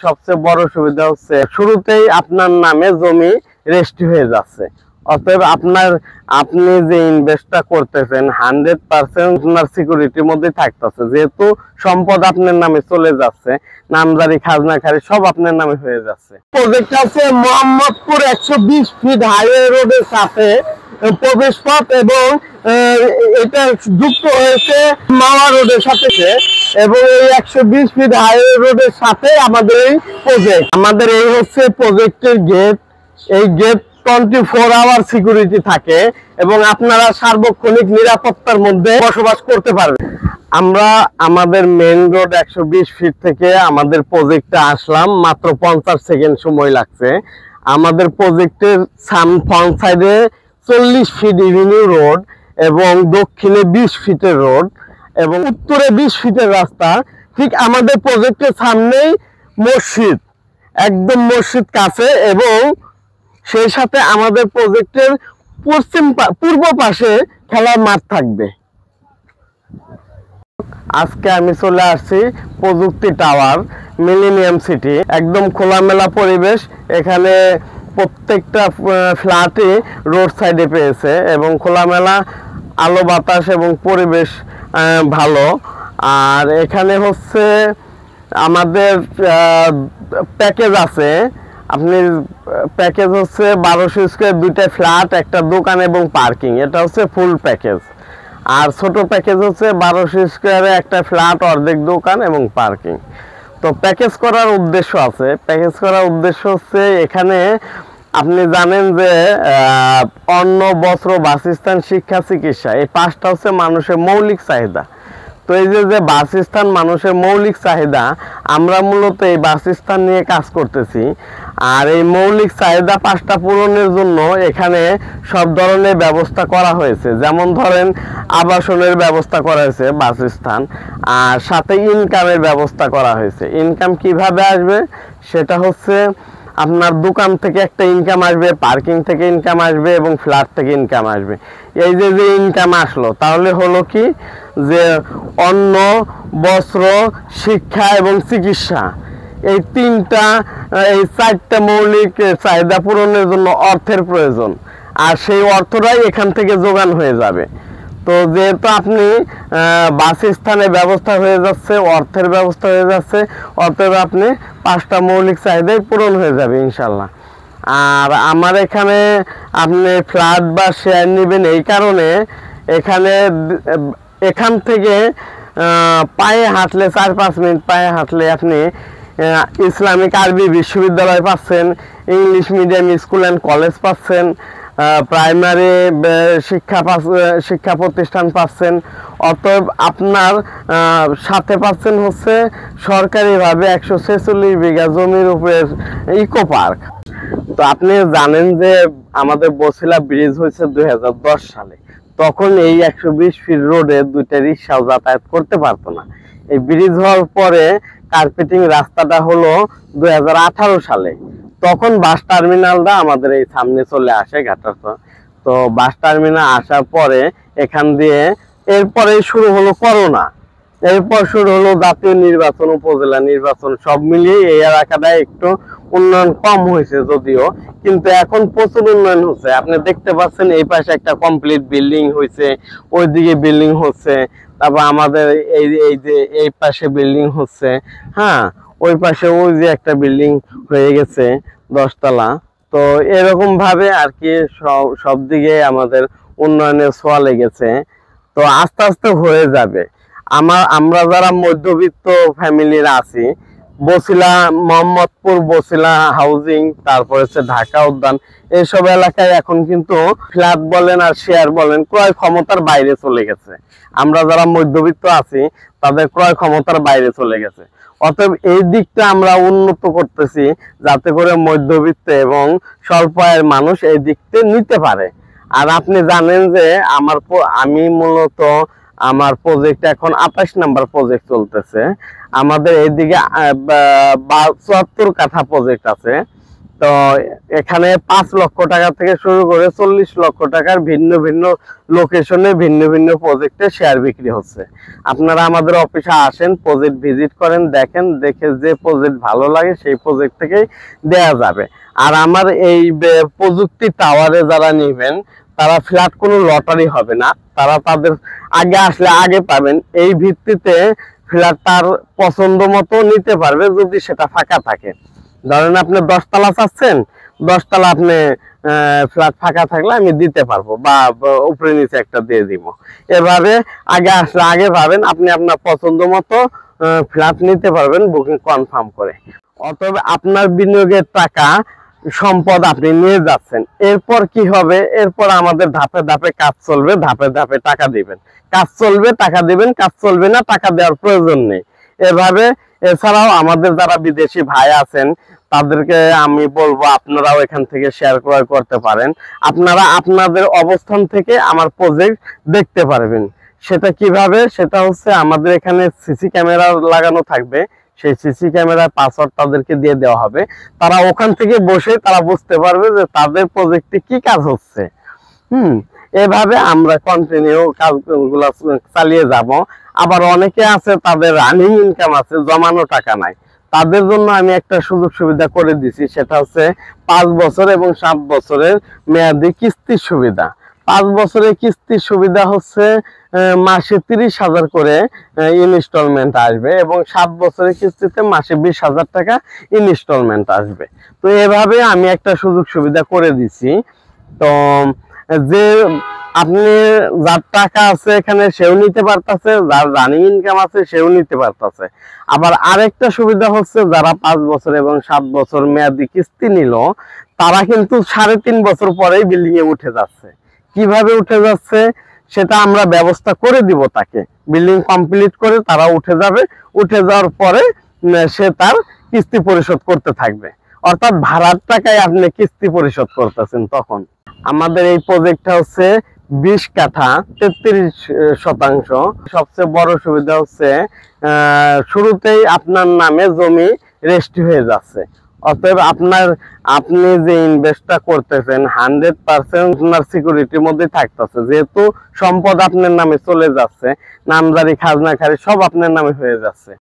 সবচেয়ে বড় সুবিধা হচ্ছে শুরুতেই আপনার নামে জমি রেজিস্ট্রি হয়ে যাচ্ছে। অতএব আপনি যে ইনভেস্টটা করতেছেন 100% আপনার সিকিউরিটির মধ্যে থাকতেছে, যেহেতু সম্পদ আপনার নামে চলে যাচ্ছে, নামজারি খাজনাখারি সব আপনার নামে হয়ে যাচ্ছে। প্রজেক্ট আছে মোহাম্মদপুর 120 ফিট হাইওয়ে রোডের সাথে প্রবেশ পথ, এবং এটা যুক্ত হয়েছে মাওয়া রোডের সাথে, এবং এই 120 ফিট হাইওয়ে রোডের সাথে আমাদের এই প্রজেক্ট। আমাদের এই হচ্ছে প্রজেক্টের গেট। এই গেট 24 আওয়ার সিকিউরিটি থাকে এবং আপনারা সার্বক্ষণিক নিরাপত্তার মধ্যে বসবাস করতে পারবেন। আমরা আমাদের মেইন রোড 120 ফিট থেকে আমাদের প্রজেক্টে আসলাম, মাত্র 50 সেকেন্ড সময় লাগছে। আমাদের প্রজেক্টের ফ্রন্ট সাইডে 40 ফিট এভিনিউ রোড এবং দক্ষিণে 20 ফিটের রোড এবং উত্তরে 20 ফিটের রাস্তা। ঠিক আমাদের প্রজেক্টের সামনেই মসজিদ, একদম মসজিদ কাছে, এবং সেই সাথে আমাদের প্রজেক্টের পূর্ব পাশে খেলার মাঠ থাকবে। আজকে আমি চলে আসছি প্রযুক্তি টাওয়ার মিলেনিয়াম সিটি, একদম খোলামেলা পরিবেশ। এখানে প্রত্যেকটা ফ্ল্যাটই রোড সাইডে পেয়েছে এবং খোলামেলা আলো বাতাস এবং পরিবেশ ভালো। আর এখানে হচ্ছে আমাদের প্যাকেজ আছে, আপনি প্যাকেজ হচ্ছে 1200 স্কোয়ার, 2টা ফ্ল্যাট, একটা দোকান এবং পার্কিং, এটা হচ্ছে ফুল প্যাকেজ। আর ছোট প্যাকেজ হচ্ছে 1200 স্কোয়ারে একটা ফ্ল্যাট, অর্ধেক দোকান এবং পার্কিং। তো প্যাকেজ করার উদ্দেশ্য আছে, প্যাকেজ করার উদ্দেশ্য হচ্ছে এখানে আপনি জানেন যে অন্ন, বস্ত্র, বাসস্থান, শিক্ষা, চিকিৎসা, এই 5টা হচ্ছে মানুষের মৌলিক চাহিদা। তো এই যে বাসস্থান মানুষের মৌলিক চাহিদা, আমরা মূলত এই বাসস্থান নিয়ে কাজ করতেছি। আর এই মৌলিক চাহিদা 5টা পূরণের জন্য এখানে সব ধরনের ব্যবস্থা করা হয়েছে। যেমন ধরেন আবাসনের ব্যবস্থা করা হয়েছে, বাসস্থান, আর সাথে ইনকামের ব্যবস্থা করা হয়েছে। ইনকাম কিভাবে আসবে সেটা হচ্ছে আপনার দোকান থেকে একটা ইনকাম আসবে, পার্কিং থেকে ইনকাম আসবে এবং ফ্ল্যাট থেকে ইনকাম আসবে। এই যে ইনকাম আসলো, তাহলে হলো কি যে অন্ন, বস্ত্র, শিক্ষা এবং চিকিৎসা, এই 4টা মৌলিক চাহিদা পূরণের জন্য অর্থের প্রয়োজন, আর সেই অর্থটাই এখান থেকে যোগান হয়ে যাবে। তো যেহেতু আপনি বাসস্থানের ব্যবস্থা হয়ে যাচ্ছে, অর্থের ব্যবস্থা হয়ে যাচ্ছে, অতএব আপনি 5টা মৌলিক চাহিদাই পূরণ হয়ে যাবে ইনশাল্লাহ। আর আমার এখানে আপনি ফ্ল্যাট বা শেয়ার নেবেন এই কারণে, এখান থেকে পায়ে হাঁটলে 4-5 মিনিট পায়ে হাঁটলে আপনি ইসলামিক আরবি বিশ্ববিদ্যালয় পাচ্ছেন, English medium school and college পাচ্ছেন, প্রাইমারি শিক্ষা প্রতিষ্ঠান পাচ্ছেন। অতএব আপনার সাথে পাচ্ছেন হচ্ছে সরকারিভাবে 146 বিঘা জমির উপরে ইকো পার্ক। তো আপনি জানেন যে আমাদের বছিলা ব্রিজ হয়েছে 2010 সালে। তখন এই 120 ফিট রোডে 2টা রিক্সাও যাতায়াত করতে পারতো না। এই ব্রিজ হওয়ার পরে কার্পেটিং রাস্তাটা হলো 2018 সালে। তখন বাস টার্মিনালটা আমাদের এই সামনে চলে আসে ঘাটারচর। তো বাস টার্মিনাল আসার পরে এখান দিয়ে এরপরে শুরু হলো করোনা, এরপর শুরু হলো জাতীয় নির্বাচন, উপজেলা নির্বাচন, সব মিলিয়ে এই এলাকাটা একটু উন্নয়ন কম হয়েছে যদিও, কিন্তু এখন প্রচুর উন্নয়ন হচ্ছে। আপনি দেখতে পাচ্ছেন এই পাশে একটা কমপ্লিট বিল্ডিং হয়েছে, ওইদিকে বিল্ডিং হচ্ছে, তারপর আমাদের এই পাশে বিল্ডিং হচ্ছে, হ্যাঁ, ওই পাশে ওই যে একটা বিল্ডিং হয়ে গেছে 10 তলা। তো এরকম ভাবে আর কি সব দিকে আমাদের উন্নয়নের ছোঁয়া লেগেছে। তো আস্তে আস্তে হয়ে যাবে। আমরা যারা মধ্যবিত্ত ফ্যামিলির আছি, বছিলা, মোহাম্মদপুর, বছিলা হাউজিং, তারপর হচ্ছে ঢাকা উদ্যান, এইসব এলাকায় এখন কিন্তু ফ্ল্যাট বলেন আর শেয়ার বলেন ক্রয় ক্ষমতার বাইরে চলে গেছে। আমরা যারা মধ্যবিত্ত আছি তাদের ক্রয় ক্ষমতার বাইরে চলে গেছে। অতএব এই দিকটা আমরা উন্নত করতেছি যাতে করে মধ্যবিত্ত এবং স্বল্প আয়ের মানুষ এই দিকটা নিতে পারে। আর আপনি জানেন যে আমি মূলত আমার প্রজেক্ট এখন 28 নাম্বার প্রজেক্ট চলতেছে। আমাদের এইদিকে 74 কাঠা প্রজেক্ট আছে। তো এখানে 5 লক্ষ টাকা থেকে শুরু করে 40 লক্ষ টাকার ভিন্ন ভিন্ন লোকেশনে ভিন্ন ভিন্ন প্রজেক্টে শেয়ার বিক্রি হচ্ছে। আপনারা আমাদের অফিসে আসেন, প্রজেক্ট ভিজিট করেন, দেখেন, দেখে যে প্রজেক্ট ভালো লাগে সেই প্রজেক্ট থেকেই দেয়া যাবে। আর আমার এই প্রযুক্তি টাওয়ারে যারা নেবেন তারা ফ্ল্যাট কোনো লটারি হবে না, তারা তাদের আগে আসলে আগে পাবেন। এই ভিত্তিতে ফ্ল্যাট তার পছন্দ মতো নিতে পারবে যদি সেটা ফাঁকা থাকে। ধরেন আপনি 10 তলা চাচ্ছেন, 10 তলা আপনি ফ্ল্যাট ফাঁকা থাকলে আমি দিতে পারবো, বা উপরে নিচে একটা দিয়ে দিব। এভাবে আগে আসলে আগে পাবেন, আপনি আপনার পছন্দ মতো ফ্ল্যাট নিতে পারবেন বুকিং কনফার্ম করে। অতএব আপনার বিনিয়োগের টাকা সম্পদ আপনি নিয়ে যাচ্ছেন, এরপর কি হবে? এরপর আমাদের ধাপে ধাপে কাজ চলবে, ধাপে ধাপে টাকা দিবেন। কাজ চলবে টাকা দিবেন, কাজ চলবে না টাকা দেওয়ার প্রয়োজন নেই। এভাবে এছাড়াও আমাদের যারা বিদেশি ভাই আছেন তাদেরকে আমি বলবো আপনারাও এখান থেকে শেয়ার ক্রয় করতে পারেন। আপনারা আপনাদের অবস্থান থেকে আমার প্রজেক্ট দেখতে পারবেন। সেটা কিভাবে? সেটা হচ্ছে আমাদের এখানে সিসি ক্যামেরা লাগানো থাকবে, সেই সিসি ক্যামেরার পাসওয়ার্ড তাদেরকে দিয়ে দেওয়া হবে। তারা ওখান থেকে বসে তারা বুঝতে পারবে যে তাদের প্রজেক্টে কি কাজ হচ্ছে। এভাবে আমরা কন্টিনিউ কাজগুলো চালিয়ে যাব। আবার অনেকে আছে তাদের রানিং ইনকাম আছে, জমানো টাকা নাই, তাদের জন্য আমি একটা সুযোগ সুবিধা করে দিছি। সেটা হচ্ছে 5 বছর এবং 7 বছরের মেয়াদি কিস্তির সুবিধা। 5 বছরের কিস্তির সুবিধা হচ্ছে মাসে 30,000 করে ইনস্টলমেন্ট আসবে, এবং 7 বছরের কিস্তিতে মাসে 20,000 টাকা ইনস্টলমেন্ট আসবে। তো এভাবে আমি একটা সুযোগ সুবিধা করে দিছি। তো যে আপনি যার টাকা আছে এখানে সেও নিতে পারতেছে, যার রানিং ইনকাম আছে সেও নিতে পারতেছে। আবার আরেকটা সুবিধা হচ্ছে যারা 5 বছর এবং 7 বছর মেয়াদি কিস্তি নিল তারা কিন্তু 3.5 বছর পরেই বিল্ডিং এ উঠে যাচ্ছে। কিভাবে উঠে যাচ্ছে সেটা আমরা ব্যবস্থা করে দিব। তাকে বিল্ডিং কমপ্লিট করে তারা উঠে যাবে, উঠে যাওয়ার পরে সে তার কিস্তি পরিশোধ করতে থাকবে। অর্থাৎ ভাড়ার টাকায় আপনি কিস্তি পরিশোধ করতেছেন। তখন আমাদের এই প্রজেক্টটা হচ্ছে 20 কাঠা 33%। সবচেয়ে বড় সুবিধা হচ্ছে শুরুতেই আপনার নামে জমি রেজিস্ট্রি হয়ে যাচ্ছে। অতএব আপনি যে ইনভেস্টটা করতেছেন 100% আপনার সিকিউরিটির মধ্যে থাকতেছে। যেহেতু সম্পদ আপনার নামে চলে যাচ্ছে, নামজারি খাজনা খারি সব আপনার নামে হয়ে যাচ্ছে।